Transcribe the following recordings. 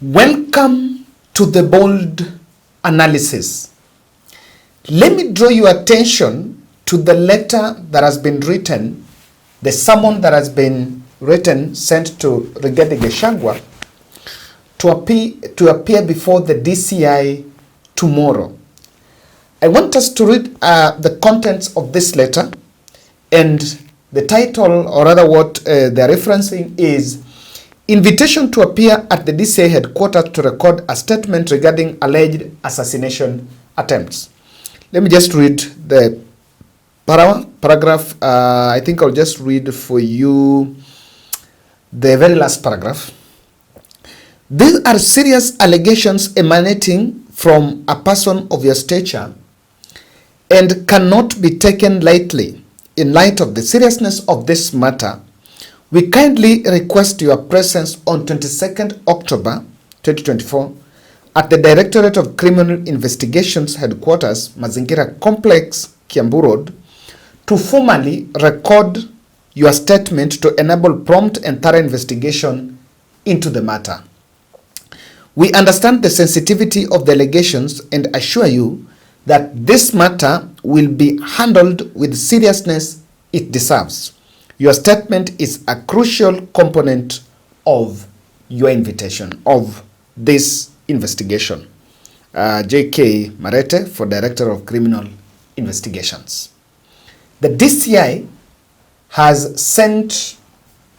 Welcome to the bold analysis. Let me draw your attention to the letter that has been written, the summon that has been written, sent to Rigathi Gachagua to appear before the DCI tomorrow. I want us to read the contents of this letter, and the title, or rather what they're referencing, is Invitation to appear at the DCI headquarters to record a statement regarding alleged assassination attempts. Let me just read the paragraph. I think I'll just read for you the very last paragraph. These are serious allegations emanating from a person of your stature and cannot be taken lightly. In light of the seriousness of this matter, we kindly request your presence on 22nd October 2024 at the Directorate of Criminal Investigations Headquarters, Mazingira Complex, Kiambu Road, to formally record your statement to enable prompt and thorough investigation into the matter. We understand the sensitivity of the allegations and assure you that this matter will be handled with seriousness it deserves. Your statement is a crucial component of your invitation, of this investigation. J.K. Marete, for Director of Criminal Investigations. The DCI has sent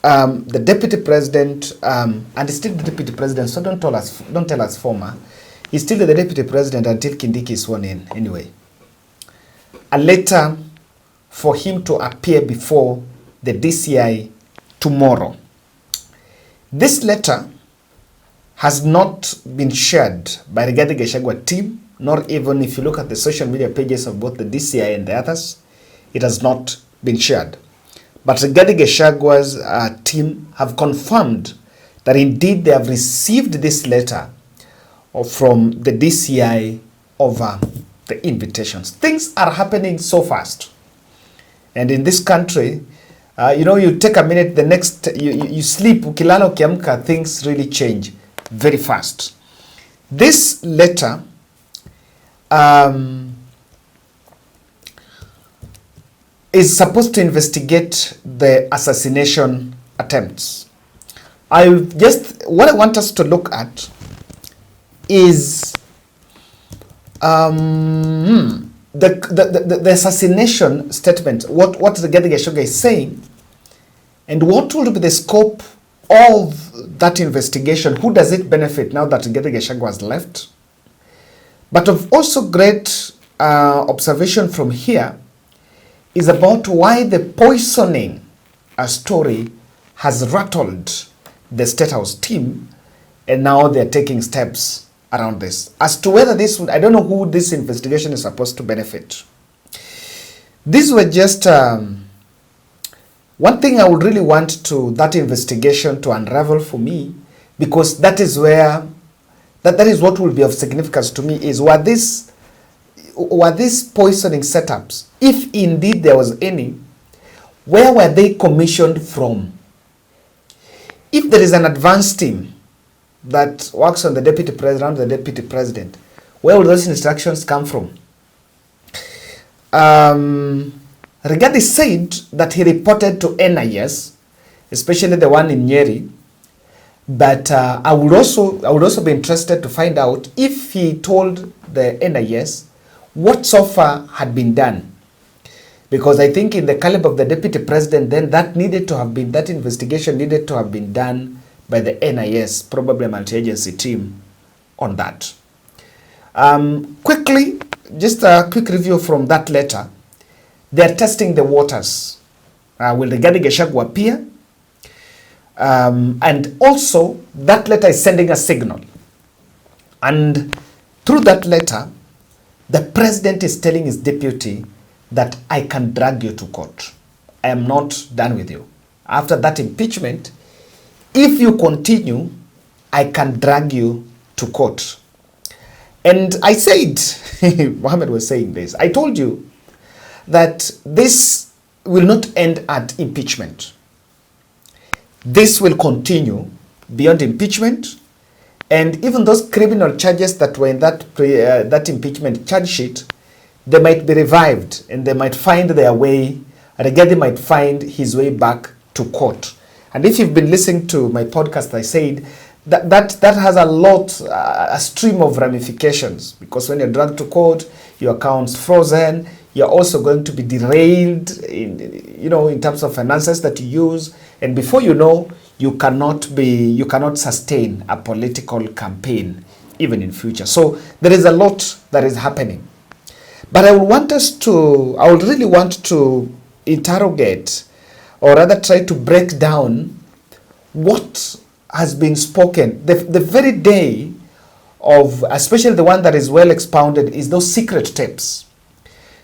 the Deputy President, and he's still the Deputy President, so don't tell us former. He's still the Deputy President until Kindiki is sworn in anyway. A letter for him to appear before the DCI tomorrow. This letter has not been shared by Rigathi Gachagua team, nor even if you look at the social media pages of both the DCI and the others, it has not been shared. But Rigathi Gachagua's team have confirmed that indeed they have received this letter from the DCI over the invitations. Things are happening so fast. And in this country, you take a minute, the next, you sleep, ukilala ukiamka, things really change very fast. This letter is supposed to investigate the assassination attempts. What I want us to look at is the assassination statement, what Rigathi Gachagua is saying, and what will be the scope of that investigation. Who does it benefit now that Rigathi Gachagua has left? But of also great observation from here is about why the poisoning story has rattled the State House team, and now they're taking steps around this. As to whether this would, I don't know who this investigation is supposed to benefit. These were just one thing I would really want to that investigation to unravel for me, because that is where that is what will be of significance to me, is were these poisoning setups, if indeed there was any, where were they commissioned from? If there is an advanced team that works on the deputy president, where will those instructions come from? Rigathi said that he reported to NIS, especially the one in Nyeri, but I would also be interested to find out if he told the NIS what so far had been done, because I think in the caliber of the deputy president, then that investigation needed to have been done by the NIS, probably a multi-agency team on that. Quickly, just a quick review from that letter. They're testing the waters. Will Rigathi Gachagua appear? And also, that letter is sending a signal. And through that letter, the president is telling his deputy that I can drag you to court. I am not done with you. After that impeachment, if you continue, I can drag you to court. And I said, Mohammed was saying this, I told you that this will not end at impeachment. This will continue beyond impeachment, And even those criminal charges that were in that impeachment charge sheet, they might be revived and they might find their way, Rigathi might find his way back to court. And if you've been listening to my podcast, I said that has a stream of ramifications, because when you're dragged to court, your account's frozen, you're also going to be derailed in terms of finances that you use, and before you know, you cannot sustain a political campaign even in future. So there is a lot that is happening. But I would really want to interrogate, or rather try to break down what has been spoken. The very day of, especially the one that is well expounded, is those secret tapes.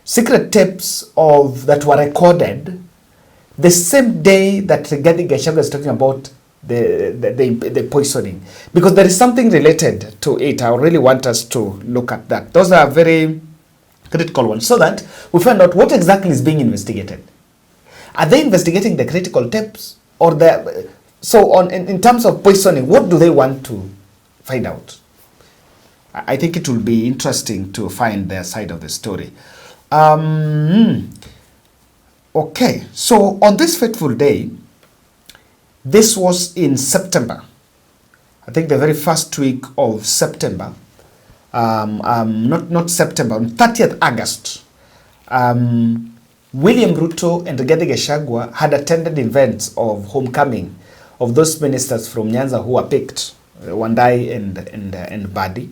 Secret tapes that were recorded the same day that Rigathi Gachagua is talking about the poisoning. Because there is something related to it. I really want us to look at that. Those are very critical ones, so that we find out what exactly is being investigated. Are they investigating the critical tapes, or in terms of poisoning, what do they want to find out? I think it will be interesting to find their side of the story. Okay, so on this fateful day, this was in September, I think the very first week of September, not September, on 30th August, William Ruto and Rigathi Gachagua had attended events of homecoming of those ministers from Nyanza who were picked, Wandai and Badi.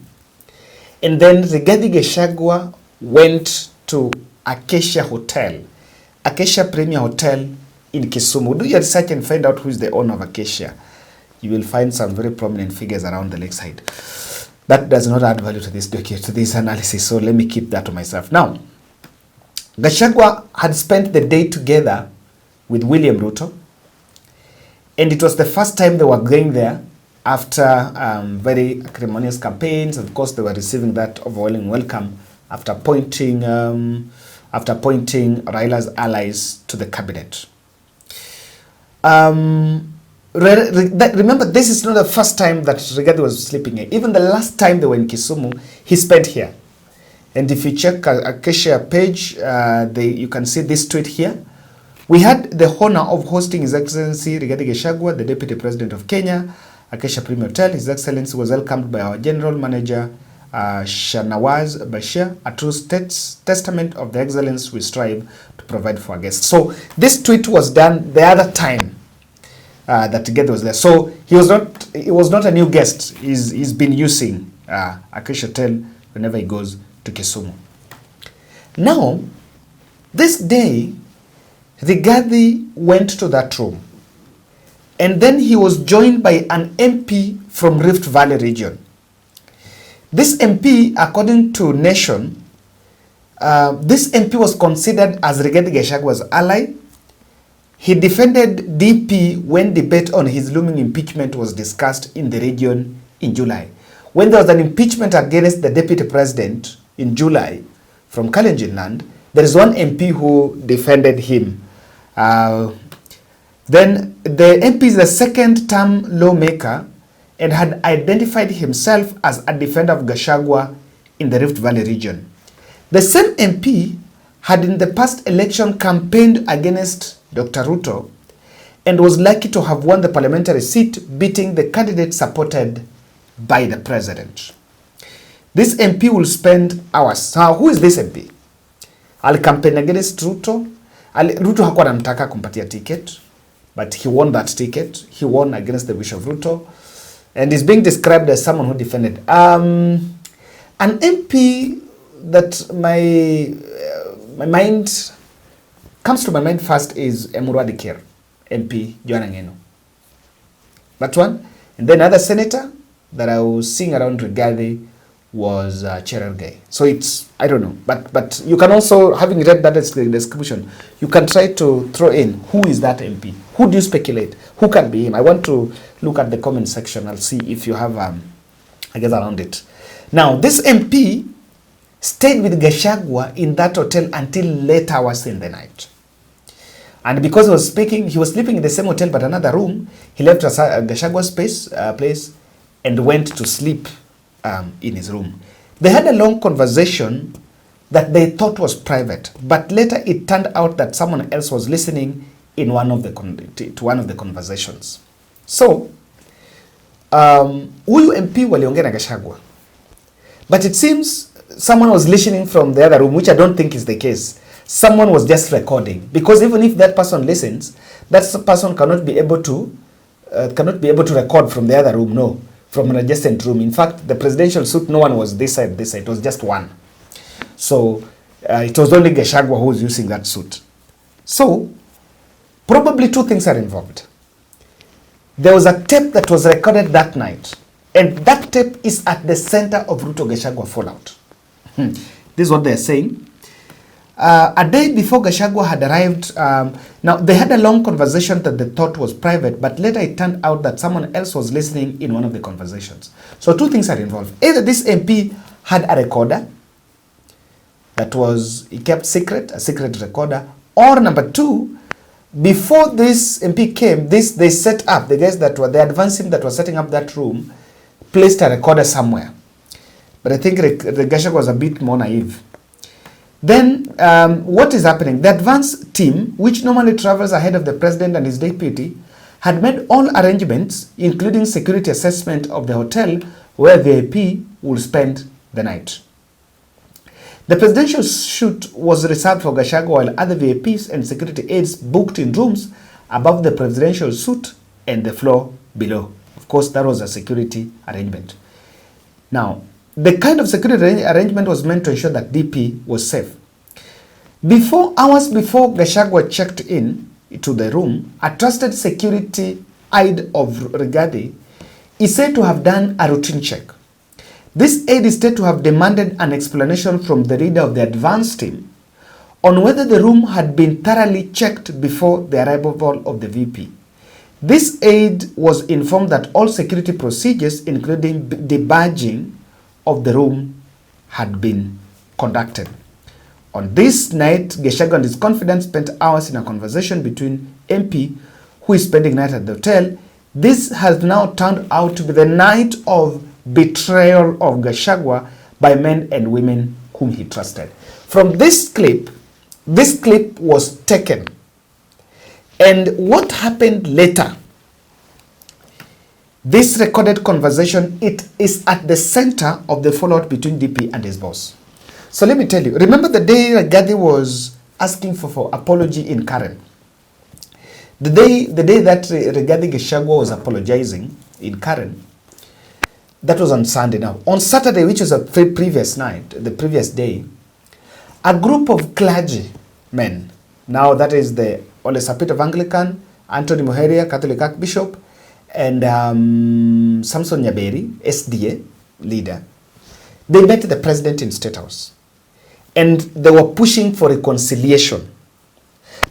And then Rigathi Gachagua went to Aesia Hotel, Acacia Premier Hotel in Kisumu. Do your research and find out who is the owner of Acacia. You will find some very prominent figures around the lakeside. That does not add value to this analysis, so let me keep that to myself. Now, Gachagua had spent the day together with William Ruto, and it was the first time they were going there after very acrimonious campaigns. Of course, they were receiving that overwhelming welcome after appointing Raila's allies to the cabinet. Remember, this is not the first time that Rigathi was sleeping here. Even the last time they were in Kisumu, he spent here. And if you check Acacia page, you can see this tweet here. We had the honor of hosting His Excellency Rigathi Gachagua, the Deputy President of Kenya, Acacia Premier Hotel. His Excellency was welcomed by our General Manager, Shanawaz Bashir, a true testament of the excellence we strive to provide for our guests. So this tweet was done the other time that Rigathi was there. So he was not a new guest. He's been using Acacia Hotel whenever he goes to Kisumu. Now, this day, Rigathi went to that room, and then he was joined by an MP from Rift Valley region. This MP, according to Nation, this MP was considered as Rigathi Gachagua's ally. He defended DP when debate on his looming impeachment was discussed in the region in July. When there was an impeachment against the deputy president in July from Kalenjin land, there is one MP who defended him. Then the MP is the second-term lawmaker and had identified himself as a defender of Gachagua in the Rift Valley region. The same MP had in the past election campaigned against Dr. Ruto and was lucky to have won the parliamentary seat, beating the candidate supported by the president. This MP will spend hours. Now, who is this MP? I'll campaign against Ruto. Ruto hakuwa anamtaka kumpatia ticket, but he won that ticket. He won against the wish of Ruto, and is being described as someone who defended. An MP that my mind comes to my mind first is Emurwadi Kir, MP Joanna Ngeno. That one. And then another senator that I was seeing around Rigathi was Cherargei. So it's, I don't know. But you can also, having read that description, you can try to throw in, who is that MP? Who do you speculate? Who can be him? I want to look at the comment section. I'll see if you have, I guess, around it. Now, this MP stayed with Gachagua in that hotel until late hours in the night. And because he was sleeping in the same hotel but another room, he left Gashagua's place and went to sleep in his room. They had a long conversation that they thought was private, but later it turned out that someone else was listening in one of the conversations. So huyu MP waliongea na Gachagua, but it seems someone was listening from the other room, which I don't think is the case. Someone was just recording, because even if that person listens, that person cannot be able to record from the other room, no, from an adjacent room. In fact, the presidential suite, no one was this side, it was just one. So it was only Gachagua who was using that suit. So probably two things are involved. There was a tape that was recorded that night, and that tape is at the center of Ruto Gachagua fallout. This is what they're saying. A day before Gachagua had arrived, now they had a long conversation that they thought was private, but later it turned out that someone else was listening in one of the conversations. So two things are involved. Either this MP had a recorder that he kept secret, a secret recorder, or number two, before this MP came, they set up, the guys that were, the advance team that was setting up that room, placed a recorder somewhere. But I think the Gachagua was a bit more naive. Then what is happening? The advance team, which normally travels ahead of the president and his deputy, had made all arrangements, including security assessment of the hotel where VIP will spend the night. The presidential suite was reserved for Gachagua, while other VIPs and security aides booked in rooms above the presidential suite and the floor below. Of course, that was a security arrangement. Now, the kind of security arrangement was meant to ensure that DP was safe. Hours before Gachagua checked in to the room, a trusted security aide of Rigathi is said to have done a routine check. This aide is said to have demanded an explanation from the leader of the advance team on whether the room had been thoroughly checked before the arrival of the VP. This aide was informed that all security procedures, including debadging of the room, had been conducted. On this night, Gachagua and his confidant spent hours in a conversation between MP, who is spending night at the hotel. This has now turned out to be the night of betrayal of Gachagua by men and women whom he trusted. From this clip was taken. And what happened later? This recorded conversation, it is at the center of the fallout between DP and his boss. So let me tell you, remember the day Rigathi was asking for apology in Karen? The day that Rigathi Gachagua was apologizing in Karen, that was on Sunday now. On Saturday, which was the previous day, a group of clergymen, now that is the Ole Sapit of Anglican, Anthony Muheria, Catholic Archbishop, and Samson Nyaberi, SDA leader, they met the president in State House. And they were pushing for reconciliation.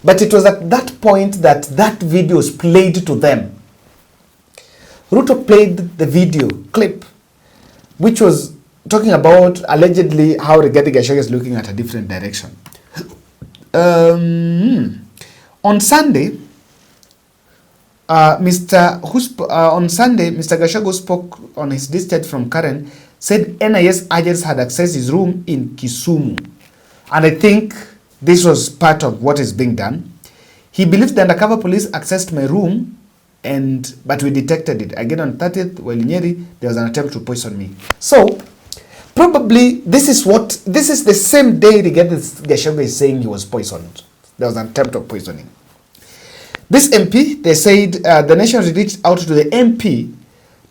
But it was at that point that video was played to them. Ruto played the video clip, which was talking about allegedly how Rigathi Gachagua is looking at a different direction. On Sunday, Mr. Gachagua spoke on his discharge from Karen, said NIS agents had accessed his room in Kisumu. And I think this was part of what is being done. He believed the undercover police accessed my room, but we detected it. Again on 30th, while in Nyeri, there was an attempt to poison me. So, probably this is the same day Rigathi Gachagua is saying he was poisoned. There was an attempt of poisoning. This MP, they said the nation reached out to the MP,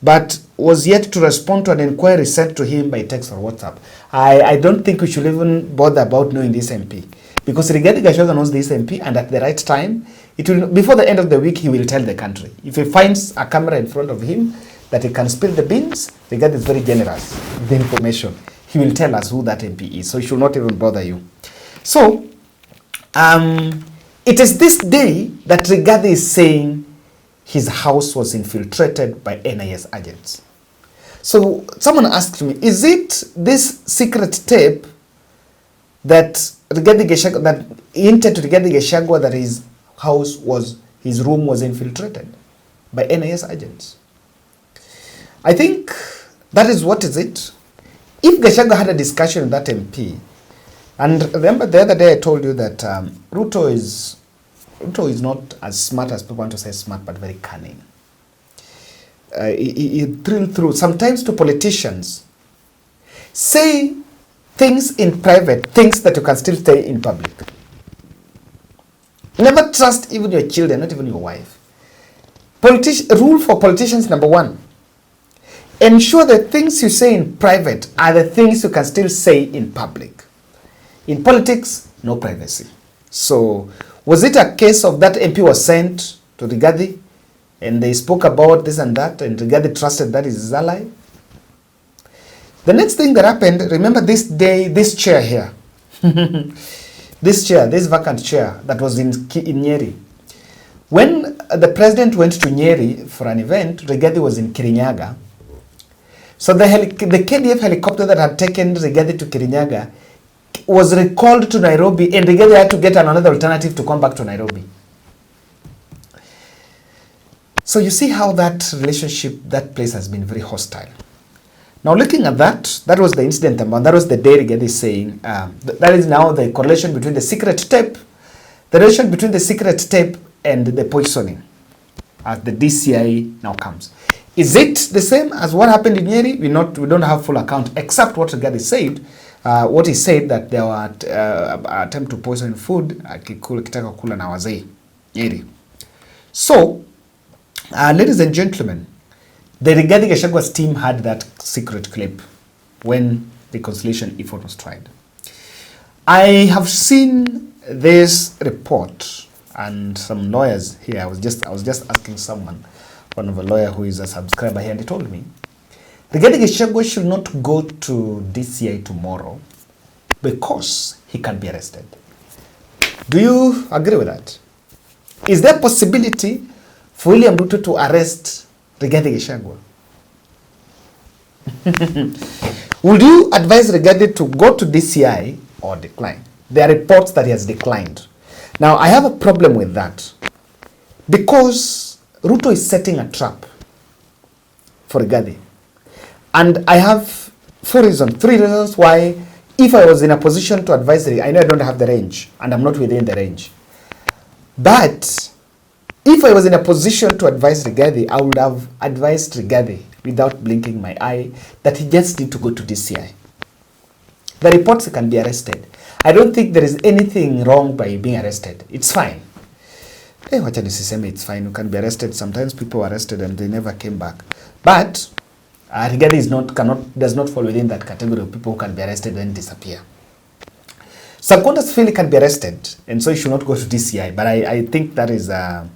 but was yet to respond to an inquiry sent to him by text or WhatsApp. I don't think we should even bother about knowing this MP, because Rigathi Gachagua knows this MP, and at the right time, before the end of the week, he will tell the country. If he finds a camera in front of him that he can spill the beans, Rigathi is very generous with the information. He will tell us who that MP is, so he should not even bother you. So, it is this day that Rigathi is saying his house was infiltrated by NIS agents. So someone asked me, is it this secret tape that Rigathi Gachagua, that hinted to Rigathi Gachagua that his room was infiltrated by NIS agents? I think that is what is it. If Gachagua had a discussion with that MP, and remember the other day I told you that Ruto is not as smart as people want to say smart, but very cunning. He drilled through, sometimes to politicians, say things in private, things that you can still say in public. Never trust even your children, not even your wife. Rule for politicians, number one. Ensure the things you say in private are the things you can still say in public. In politics, no privacy. So, was it a case of that MP was sent to Rigathi and they spoke about this and that and Rigathi trusted that is his ally? The next thing that happened, remember this day, this chair here. This vacant chair that was in Nyeri. When the president went to Nyeri for an event, Rigathi was in Kirinyaga. So the KDF helicopter that had taken Rigathi to Kirinyaga was recalled to Nairobi, and Rigathi had to get another alternative to come back to Nairobi. So you see how that relationship, that place has been very hostile. Now looking at that was the incident, and that was the day Rigathi is saying, that is now the correlation between the secret tape, the relation between the secret tape and the poisoning, as the DCI now comes. Is it the same as what happened in Nyeri? We don't have full account, except what Rigathi said. What he said, that there were attempt to poison food, kitaka kula na wazee Nyeri. So, ladies and gentlemen, the Rigathi Gachagua's team had that secret clip when the reconciliation effort was tried. I have seen this report, and some lawyers here. I was just asking someone, one of a lawyer who is a subscriber here, and he told me Rigathi Gachagua should not go to DCI tomorrow because he can be arrested. Do you agree with that? Is there a possibility for William Ruto to arrest Rigathi Gachagua? Would you advise Rigathi to go to DCI or decline? There are reports that he has declined. Now, I have a problem with that because Ruto is setting a trap for Rigathi. And I have three reasons why, if I was in a position to advise Rigathi, I know I don't have the range and I'm not within the range. But if I was in a position to advise Rigathi, I would have advised Rigathi without blinking my eye that he just need to go to DCI. The reports can be arrested. I don't think there is anything wrong by being arrested. It's fine. Wacha nisiseme it's fine. You can be arrested. Sometimes people are arrested and they never came back. But Rigathi does not fall within that category of people who can be arrested and disappear. Subcontractors feel he can be arrested, and so he should not go to DCI. But I think that is I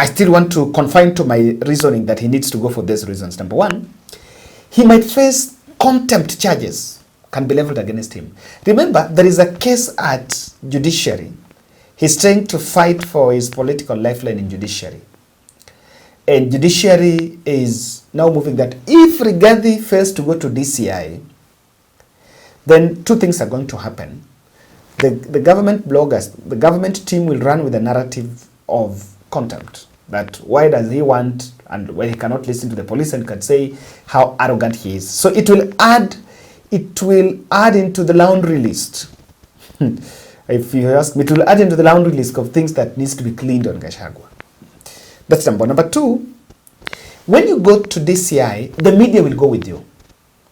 still want to confine to my reasoning that he needs to go for these reasons. Number one, he might face contempt charges can be leveled against him. Remember, there is a case at judiciary. He's trying to fight for his political lifeline in judiciary. And judiciary is now moving that if Rigathi fails to go to DCI, then two things are going to happen. The government bloggers, the government team will run with a narrative of contempt. That why does he want, and when he cannot listen to the police and can say how arrogant he is. So it will add into the laundry list. If you ask me, it will add into the laundry list of things that needs to be cleaned on Gachagua. That's number one. Number two, when you go to DCI, the media will go with you.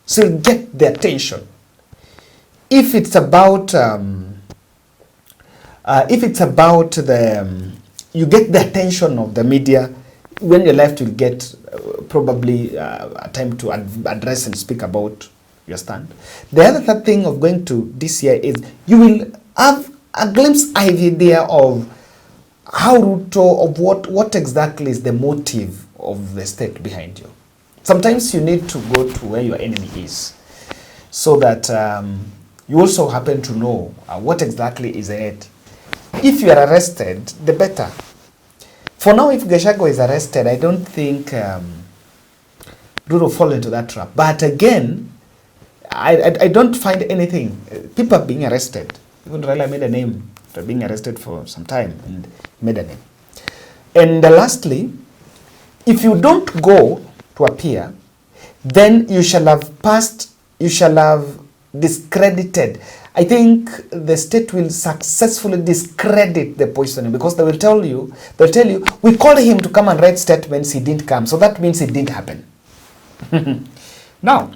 So you get the attention. If it's about you get the attention of the media, when you're left, you'll get probably a time to address and speak about your stand. The other thing of going to DCI is you will have a glimpse idea of how Ruto, of what exactly is the motive of the state behind you. Sometimes you need to go to where your enemy is, so that you also happen to know what exactly is in it. If you are arrested, the better. For now, if Gachagua is arrested, I don't think Ruto fall into that trap. But again, I don't find anything. People are being arrested. Even Raila made a name after being arrested for some time and made a name. And lastly, if you don't go to appear, then you shall have discredited. I think the state will successfully discredit the poisoning, because they'll tell you, we called him to come and write statements, he didn't come. So that means it didn't happen. Now,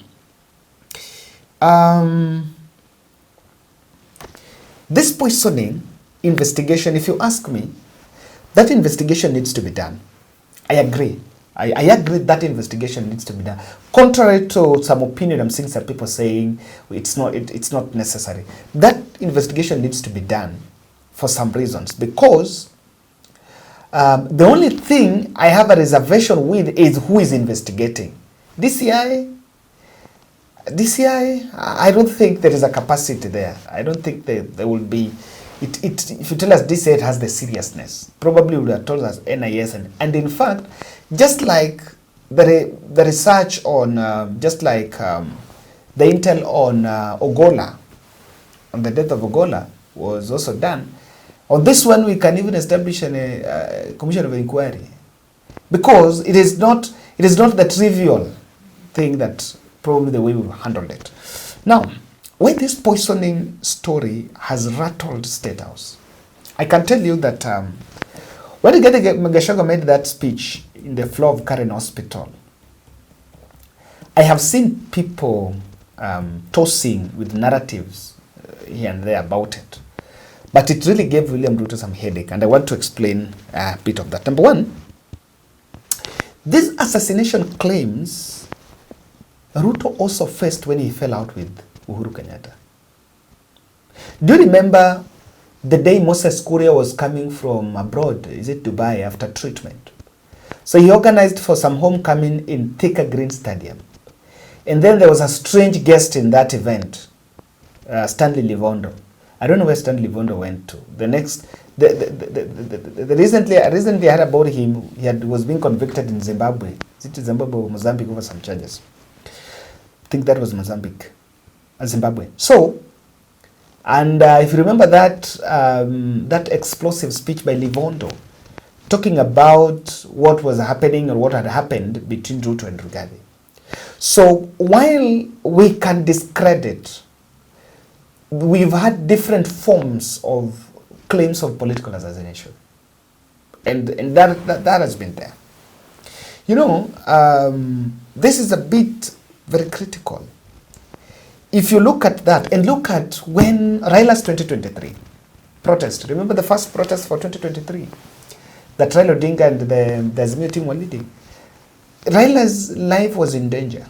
this poisoning investigation, if you ask me, that investigation needs to be done. I agree. I agree that investigation needs to be done. Contrary to some opinion, I'm seeing some people saying it's not necessary. That investigation needs to be done for some reasons, because the only thing I have a reservation with is who is investigating. DCI, I don't think there is a capacity there. I don't think there will be. If you tell us DCI, it has the seriousness. Probably would have told us NIS, and in fact, just like the research on, the intel on Ogola, on the death of Ogola, was also done. On this one, we can even establish a commission of inquiry, because it is not the trivial thing that probably the way we've handled it. Now, when this poisoning story has rattled State House, I can tell you that when Rigathi made that speech in the floor of Karen Hospital, I have seen people tossing with narratives here and there about it. But it really gave William Ruto some headache, and I want to explain a bit of that. Number one, these assassination claims Ruto also faced when he fell out with Uhuru Kenyatta. Do you remember the day Moses Kuria was coming from abroad, is it Dubai, after treatment? So he organized for some homecoming in Thika Green Stadium. And then there was a strange guest in that event, Stanley Livondo. I don't know where Stanley Livondo went to. Recently I heard about him. Was being convicted in Zimbabwe. Is it Zimbabwe or Mozambique over some charges? I think that was Mozambique. Zimbabwe. So, and if you remember that explosive speech by Livondo, talking about what was happening or what had happened between Ruto and Rigathi. So while we can discredit, we've had different forms of claims of political assassination, and that has been there. You know, this is a bit very critical. If you look at that and look at when Raila's 2023 protest, remember the first protest for 2023 that Raila Odinga and the Azimio team were leading, Raila's life was in danger.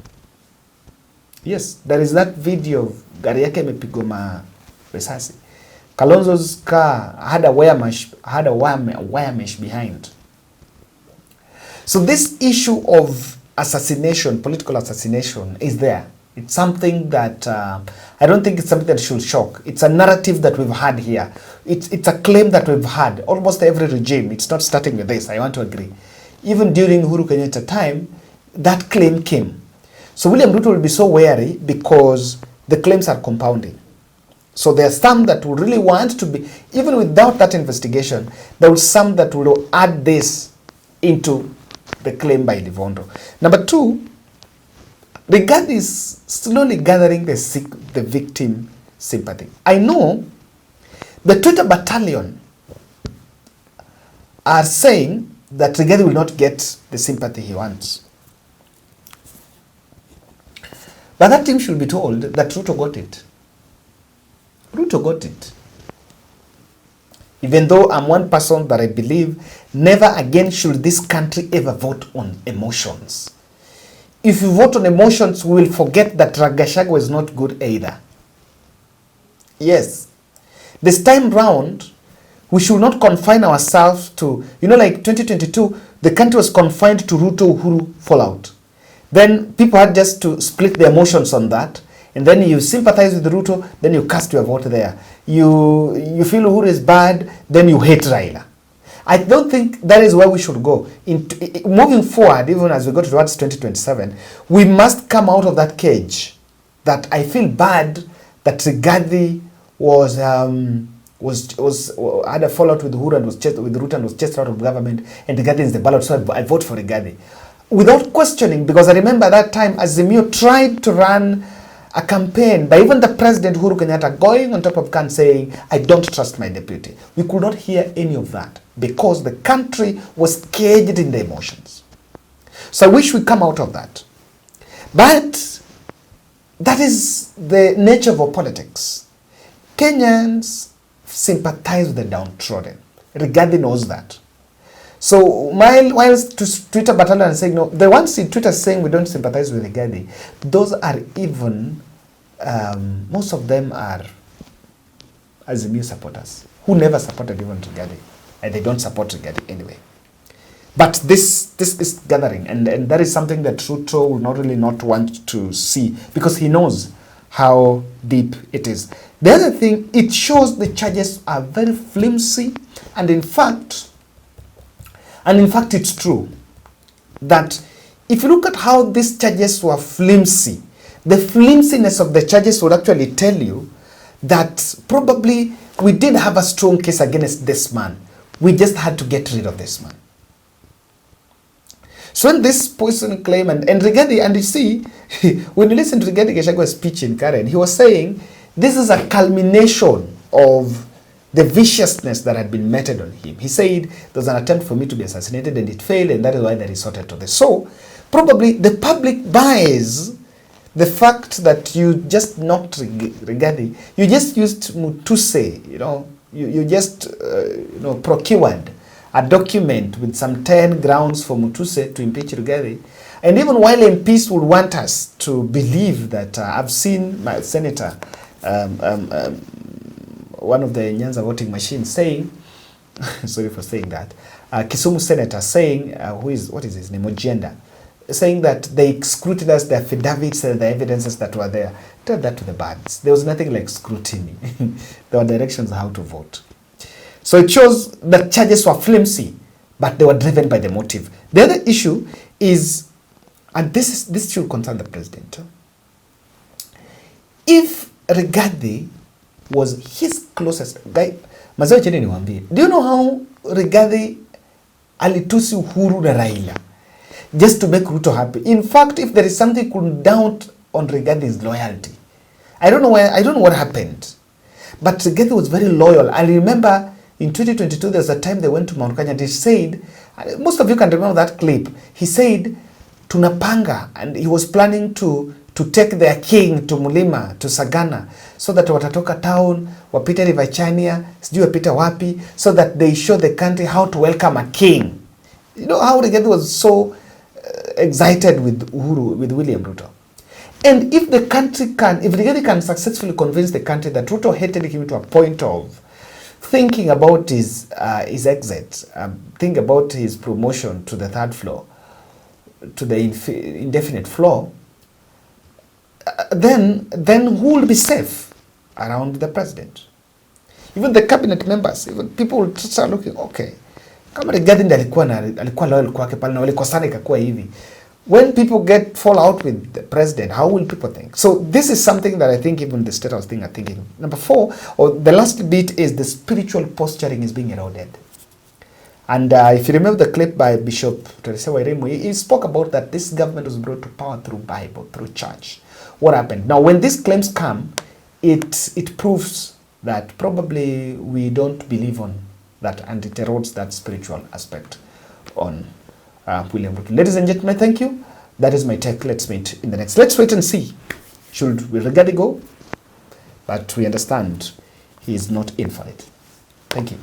Yes, there is that video of gari yake imepigwa risasi. Kalonzo's car had a wire mesh behind. So this issue of assassination, political assassination, is there. It's something that I don't think it's something that should shock. It's a narrative that we've had here. It's a claim that we've had. Almost every regime, it's not starting with this, I want to agree. Even during Uhuru Kenyatta time, that claim came. So William Ruto will be so wary because the claims are compounding. So there are some that will really want to be, even without that investigation, there will some that will add this into the claim by Livondo. Number two, Rigathi is slowly gathering the victim sympathy. I know the Twitter battalion are saying that Rigathi will not get the sympathy he wants. But that team should be told that Ruto got it. Ruto got it. Even though I'm one person that I believe never again should this country ever vote on emotions. If you vote on emotions, we will forget that Gachagua is not good either. Yes. This time round, we should not confine ourselves to, like 2022, the country was confined to Ruto Uhuru fallout. Then people had just to split the emotions on that. And then you sympathize with Ruto, then you cast your vote there. You feel Uhuru is bad, then you hate Raila. I don't think that is where we should go. Moving forward, even as we go towards 2027, we must come out of that cage. That I feel bad that Rigathi had a fallout with Uhuru and was chased out of government, and Rigathi is the ballot, so I vote for Rigathi. without questioning, because I remember that time Azimio tried to run a campaign by even the president Uhuru Kenyatta going on top of Khan saying, I don't trust my deputy. We could not hear any of that because the country was caged in the emotions. So I wish we come out of that. But that is the nature of our politics. Kenyans sympathize with the downtrodden. Rigathi knows that. So while Twitter battalion saying no, the ones in Twitter saying we don't sympathize with Rigathi, those are even, most of them are Azimio supporters who never supported even Rigathi, and they don't support Rigathi anyway. But this is gathering, and that is something that Ruto will not really not want to see because he knows how deep it is. The other thing, it shows the charges are very flimsy, and in fact it's true that if you look at how these charges were flimsy, the flimsiness of the charges would actually tell you that probably we did have a strong case against this man. We just had to get rid of this man. So when this person claim and Rigathi, and you see, when you listen to Rigathi Gachagwa's speech in Karen, he was saying this is a culmination of the viciousness that had been meted on him. He said there was an attempt for me to be assassinated and it failed, and that is why they resorted to this. So probably the public buys the fact that you just knocked Rigathi, you just used Mutuse, you just procured a document with some 10 grounds for Mutuse to impeach Rigathi. And even while MPs would want us to believe that, I've seen my senator, one of the Nyanza voting machines saying, sorry for saying that, Kisumu senator saying, what is his name, Oduor, saying that they scrutinized the affidavits and the evidences that were there. Tell that to the birds. There was nothing like scrutiny. There were directions on how to vote. So it shows that charges were flimsy, but they were driven by the motive. The other issue is, and this should concern the president, if Rigathi was his closest guy, do you know how Rigathi alitusi Uhuru na Raila just to make Ruto happy? In fact, if there is something could doubt on Rigathi's loyalty, I don't know what happened, but Rigathi was very loyal. I remember in 2022, there was a time they went to Mount Kenya and he said, most of you can remember that clip, he said, tunapanga, and he was planning to take their king to Mulima, to Sagana, so that watatoka town, wapite River Chania, sijui wapite wapi, so that they show the country how to welcome a king. You know how Rigathi was so excited with Uhuru, with William Ruto. And if the country can, if Rigathi can successfully convince the country that Ruto hated him to a point of thinking about his exit, think about his promotion to the third floor, to the indefinite floor, then who will be safe around the president? Even the cabinet members, even people will start looking, okay, kama Rigathi alikuwa loyal kwake pale na walikosana ikakuwa hivi. When people fall out with the president, how will people think? So this is something that I think even the State House thing are thinking. Number 4, or the last bit, is the spiritual posturing is being eroded. And if you remember the clip by Bishop Teresa Wairimu, he spoke about that this government was brought to power through Bible, through church. What happened? Now, when these claims come, it proves that probably we don't believe on that, and it erodes that spiritual aspect on William Ruto. Ladies and gentlemen, thank you. That is my take. Let's meet in the next. Let's wait and see. Will Rigathi go? But we understand he is not invalid. Thank you.